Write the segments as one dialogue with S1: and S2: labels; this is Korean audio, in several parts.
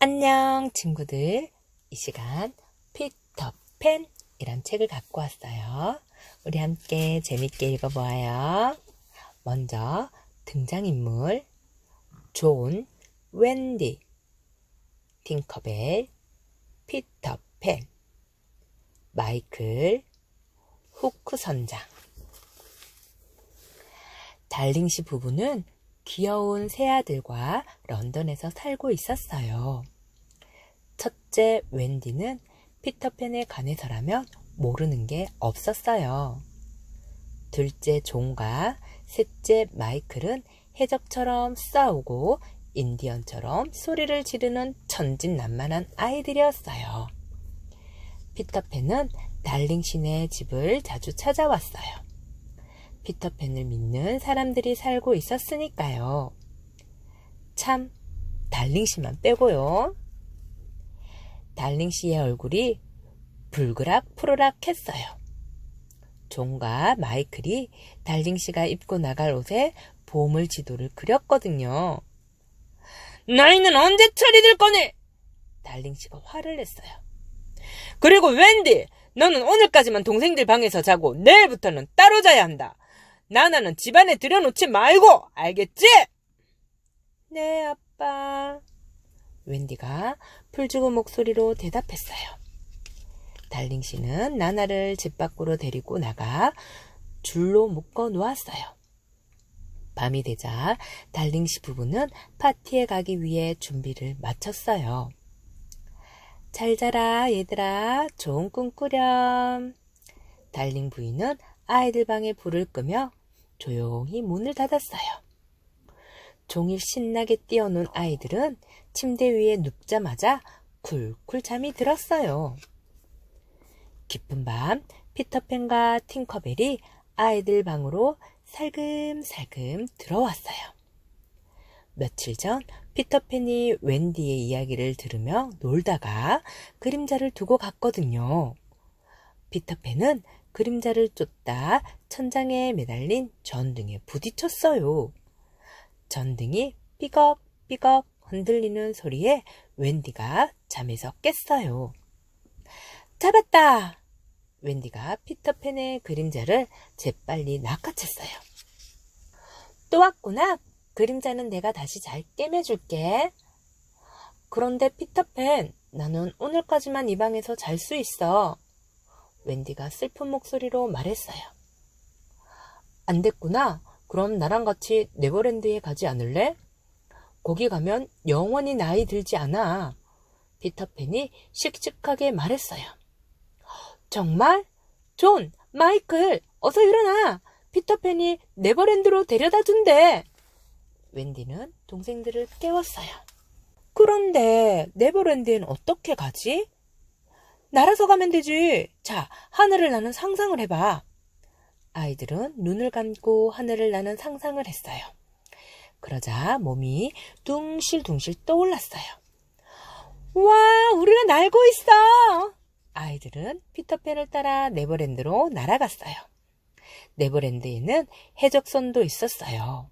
S1: 안녕 친구들, 이 시간 피터팬이란 책을 갖고 왔어요. 우리 함께 재밌게 읽어보아요. 먼저 등장인물 존, 웬디, 팅커벨, 피터팬, 마이클, 후크 선장. 달링시 부부는 귀여운 세 아들과 런던에서 살고 있었어요. 첫째 웬디는 피터팬에 관해서라면 모르는 게 없었어요. 둘째 존과 셋째 마이클은 해적처럼 싸우고 인디언처럼 소리를 지르는 천진난만한 아이들이었어요. 피터팬은 달링시네 집을 자주 찾아왔어요. 피터팬을 믿는 사람들이 살고 있었으니까요. 참, 달링시만 빼고요. 달링시의 얼굴이 불그락 푸르락 했어요. 존과 마이클이 달링시가 입고 나갈 옷에 보물 지도를 그렸거든요. 너희는 언제 철이 들 거니? 달링시가 화를 냈어요. 그리고 웬디, 너는 오늘까지만 동생들 방에서 자고 내일부터는 따로 자야 한다. 나나는 집안에 들여놓지 말고, 알겠지? 네, 아빠. 웬디가 풀죽은 목소리로 대답했어요. 달링시는 나나를 집 밖으로 데리고 나가 줄로 묶어 놓았어요. 밤이 되자 달링시 부부는 파티에 가기 위해 준비를 마쳤어요. 잘 자라 얘들아, 좋은 꿈 꾸렴. 달링 부인은 아이들 방에 불을 끄며 조용히 문을 닫았어요. 종일 신나게 뛰어논 아이들은 침대 위에 눕자마자 쿨쿨 잠이 들었어요. 깊은 밤 피터팬과 팅커벨이 아이들 방으로 살금살금 들어왔어요. 며칠 전 피터팬이 웬디의 이야기를 들으며 놀다가 그림자를 두고 갔거든요. 피터팬은 그림자를 쫓다 천장에 매달린 전등에 부딪혔어요. 전등이 삐걱삐걱 흔들리는 소리에 웬디가 잠에서 깼어요. 잡았다! 웬디가 피터팬의 그림자를 재빨리 낚아챘어요. 또 왔구나. 그림자는 내가 다시 잘 꿰매줄게. 그런데 피터팬, 나는 오늘까지만 이 방에서 잘 수 있어. 웬디가 슬픈 목소리로 말했어요. 안 됐구나. 그럼 나랑 같이 네버랜드에 가지 않을래? 거기 가면 영원히 나이 들지 않아. 피터팬이 씩씩하게 말했어요. 정말? 존, 마이클, 어서 일어나. 피터팬이 네버랜드로 데려다 준대. 웬디는 동생들을 깨웠어요. 그런데 네버랜드엔 어떻게 가지? 날아서 가면 되지. 자, 하늘을 나는 상상을 해봐. 아이들은 눈을 감고 하늘을 나는 상상을 했어요. 그러자 몸이 둥실둥실 떠올랐어요. 와, 우리가 날고 있어. 아이들은 피터팬을 따라 네버랜드로 날아갔어요. 네버랜드에는 해적선도 있었어요.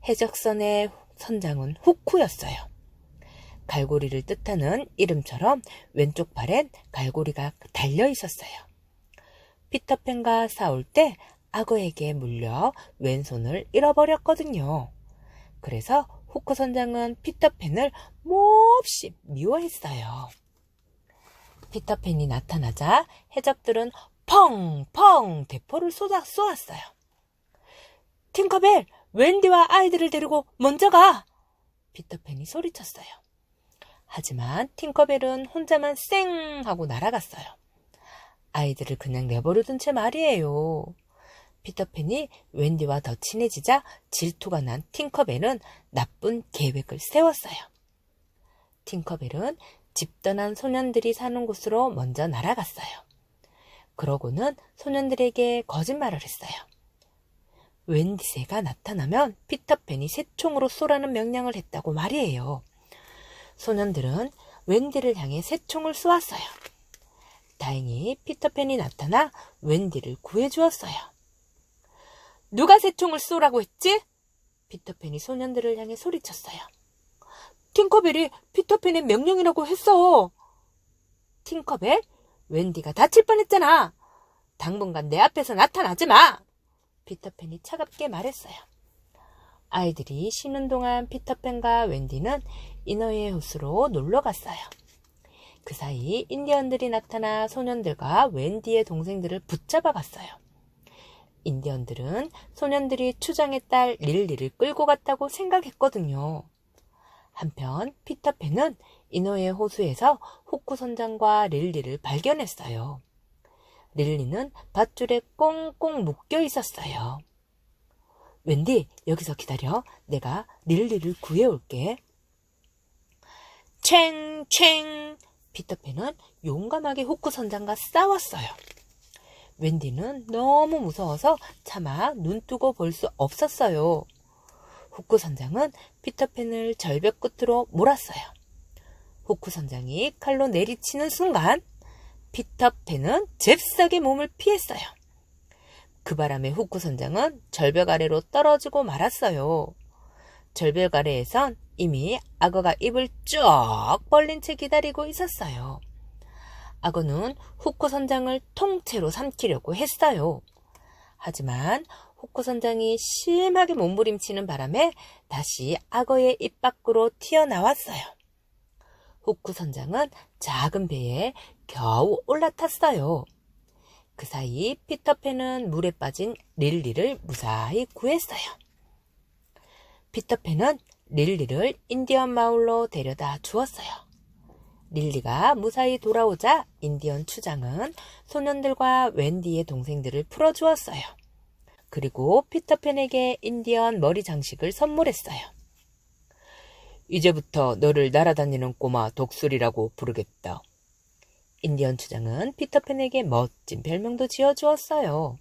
S1: 해적선의 선장은 후크였어요. 갈고리를 뜻하는 이름처럼 왼쪽 팔엔 갈고리가 달려 있었어요. 피터팬과 싸울 때 악어에게 물려 왼손을 잃어버렸거든요. 그래서 후크 선장은 피터팬을 몹시 미워했어요. 피터팬이 나타나자 해적들은 펑펑 대포를 쏘았어요. 팅커벨, 웬디와 아이들을 데리고 먼저 가! 피터팬이 소리쳤어요. 하지만 팅커벨은 혼자만 쌩 하고 날아갔어요. 아이들을 그냥 내버려둔 채 말이에요. 피터팬이 웬디와 더 친해지자 질투가 난 팅커벨은 나쁜 계획을 세웠어요. 팅커벨은 집 떠난 소년들이 사는 곳으로 먼저 날아갔어요. 그러고는 소년들에게 거짓말을 했어요. 웬디새가 나타나면 피터팬이 새총으로 쏘라는 명령을 했다고 말이에요. 소년들은 웬디를 향해 새총을 쏘았어요. 다행히 피터팬이 나타나 웬디를 구해주었어요. 누가 새총을 쏘라고 했지? 피터팬이 소년들을 향해 소리쳤어요. 팅커벨이 피터팬의 명령이라고 했어. 팅커벨? 웬디가 다칠 뻔했잖아. 당분간 내 앞에서 나타나지 마. 피터팬이 차갑게 말했어요. 아이들이 쉬는 동안 피터팬과 웬디는 이너의 호수로 놀러 갔어요. 그 사이 인디언들이 나타나 소년들과 웬디의 동생들을 붙잡아 갔어요. 인디언들은 소년들이 추장의 딸 릴리를 끌고 갔다고 생각했거든요. 한편 피터팬은 이너의 호수에서 호쿠 선장과 릴리를 발견했어요. 릴리는 밧줄에 꽁꽁 묶여 있었어요. 웬디, 여기서 기다려. 내가 릴리를 구해올게. 챙챙! 피터팬은 용감하게 호쿠 선장과 싸웠어요. 웬디는 너무 무서워서 차마 눈뜨고 볼 수 없었어요. 호쿠 선장은 피터팬을 절벽 끝으로 몰았어요. 호쿠 선장이 칼로 내리치는 순간 피터팬은 잽싸게 몸을 피했어요. 그 바람에 호쿠 선장은 절벽 아래로 떨어지고 말았어요. 절벽 아래에선 이미 악어가 입을 쭉 벌린 채 기다리고 있었어요. 악어는 호쿠 선장을 통째로 삼키려고 했어요. 하지만 호쿠 선장이 심하게 몸부림치는 바람에 다시 악어의 입 밖으로 튀어나왔어요. 호쿠 선장은 작은 배에 겨우 올라탔어요. 그 사이 피터팬은 물에 빠진 릴리를 무사히 구했어요. 피터팬은 릴리를 인디언 마을로 데려다 주었어요. 릴리가 무사히 돌아오자 인디언 추장은 소년들과 웬디의 동생들을 풀어주었어요. 그리고 피터팬에게 인디언 머리 장식을 선물했어요. 이제부터 너를 날아다니는 꼬마 독수리라고 부르겠다. 인디언 추장은 피터팬에게 멋진 별명도 지어주었어요.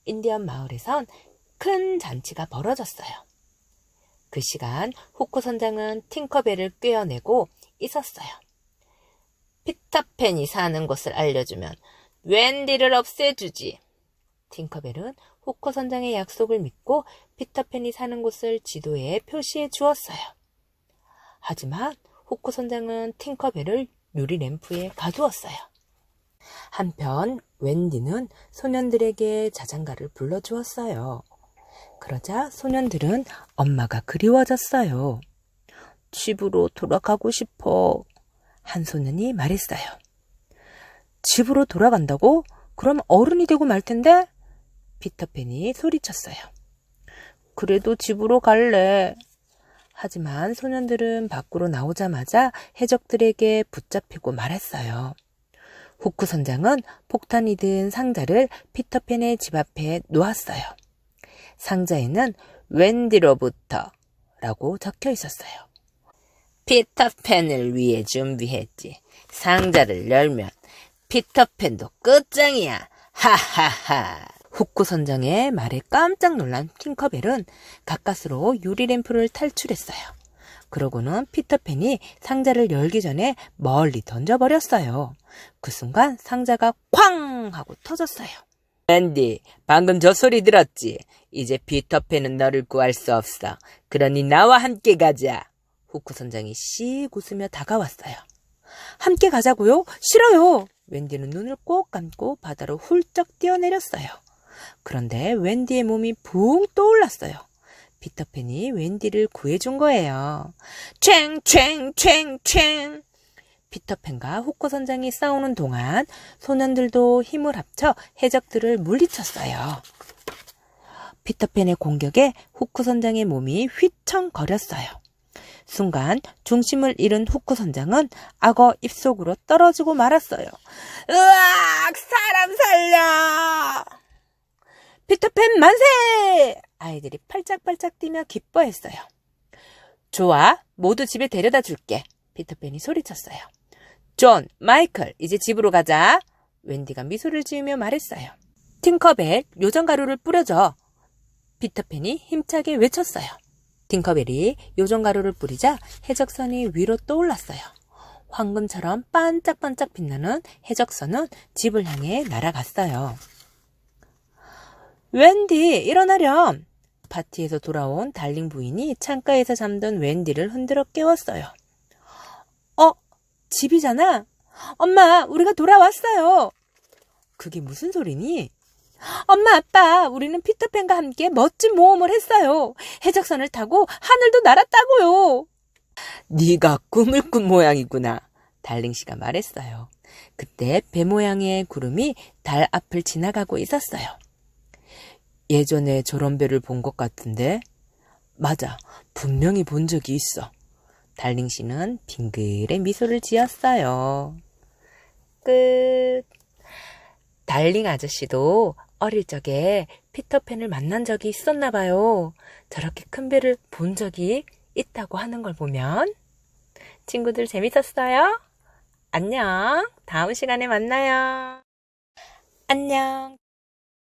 S1: 인디언 마을에선 큰 잔치가 벌어졌어요. 그 시간 호쿠 선장은 팅커벨을 꿰어내고 있었어요. 피터팬이 사는 곳을 알려주면 웬디를 없애주지. 팅커벨은 호쿠 선장의 약속을 믿고 피터팬이 사는 곳을 지도에 표시해 주었어요. 하지만 호쿠 선장은 팅커벨을 유리 램프에 가두었어요. 한편 웬디는 소년들에게 자장가를 불러주었어요. 그러자 소년들은 엄마가 그리워졌어요. 집으로 돌아가고 싶어. 한 소년이 말했어요. 집으로 돌아간다고? 그럼 어른이 되고 말 텐데? 피터팬이 소리쳤어요. 그래도 집으로 갈래. 하지만 소년들은 밖으로 나오자마자 해적들에게 붙잡히고 말았어요. 호쿠 선장은 폭탄이 든 상자를 피터팬의 집 앞에 놓았어요. 상자에는 웬디로부터 라고 적혀 있었어요. 피터팬을 위해 준비했지. 상자를 열면 피터팬도 끝장이야. 하하하. 호쿠 선장의 말에 깜짝 놀란 팅커벨은 가까스로 유리램프를 탈출했어요. 그러고는 피터팬이 상자를 열기 전에 멀리 던져버렸어요. 그 순간 상자가 쾅 하고 터졌어요. 앤디, 방금 저 소리 들었지? 이제 피터팬은 너를 구할 수 없어. 그러니 나와 함께 가자. 호쿠 선장이 씩 웃으며 다가왔어요. 함께 가자고요? 싫어요. 웬디는 눈을 꼭 감고 바다로 훌쩍 뛰어내렸어요. 그런데 웬디의 몸이 붕 떠올랐어요. 피터팬이 웬디를 구해준 거예요. 챙챙챙챙. 피터팬과 호쿠 선장이 싸우는 동안 소년들도 힘을 합쳐 해적들을 물리쳤어요. 피터팬의 공격에 호쿠 선장의 몸이 휘청거렸어요. 순간 중심을 잃은 호쿠 선장은 악어 입속으로 떨어지고 말았어요. 으악! 사람 살려! 피터팬 만세! 아이들이 팔짝팔짝 뛰며 기뻐했어요. 좋아, 모두 집에 데려다 줄게. 피터팬이 소리쳤어요. 존, 마이클, 이제 집으로 가자. 웬디가 미소를 지으며 말했어요. 팅커벨, 요정가루를 뿌려줘. 피터팬이 힘차게 외쳤어요. 팅커벨이 요정가루를 뿌리자 해적선이 위로 떠올랐어요. 황금처럼 반짝반짝 빛나는 해적선은 집을 향해 날아갔어요. 웬디, 일어나렴. 파티에서 돌아온 달링 부인이 창가에서 잠든 웬디를 흔들어 깨웠어요. 집이잖아. 엄마, 우리가 돌아왔어요. 그게 무슨 소리니? 엄마, 아빠, 우리는 피터팬과 함께 멋진 모험을 했어요. 해적선을 타고 하늘도 날았다고요. 네가 꿈을 꾼 모양이구나. 달링 씨가 말했어요. 그때 배 모양의 구름이 달 앞을 지나가고 있었어요. 예전에 저런 배를 본 것 같은데? 맞아, 분명히 본 적이 있어. 달링 씨는 빙글의 미소를 지었어요. 끝. 달링 아저씨도 어릴 적에 피터팬을 만난 적이 있었나 봐요. 저렇게 큰 배를 본 적이 있다고 하는 걸 보면. 친구들 재밌었어요? 안녕. 다음 시간에 만나요. 안녕.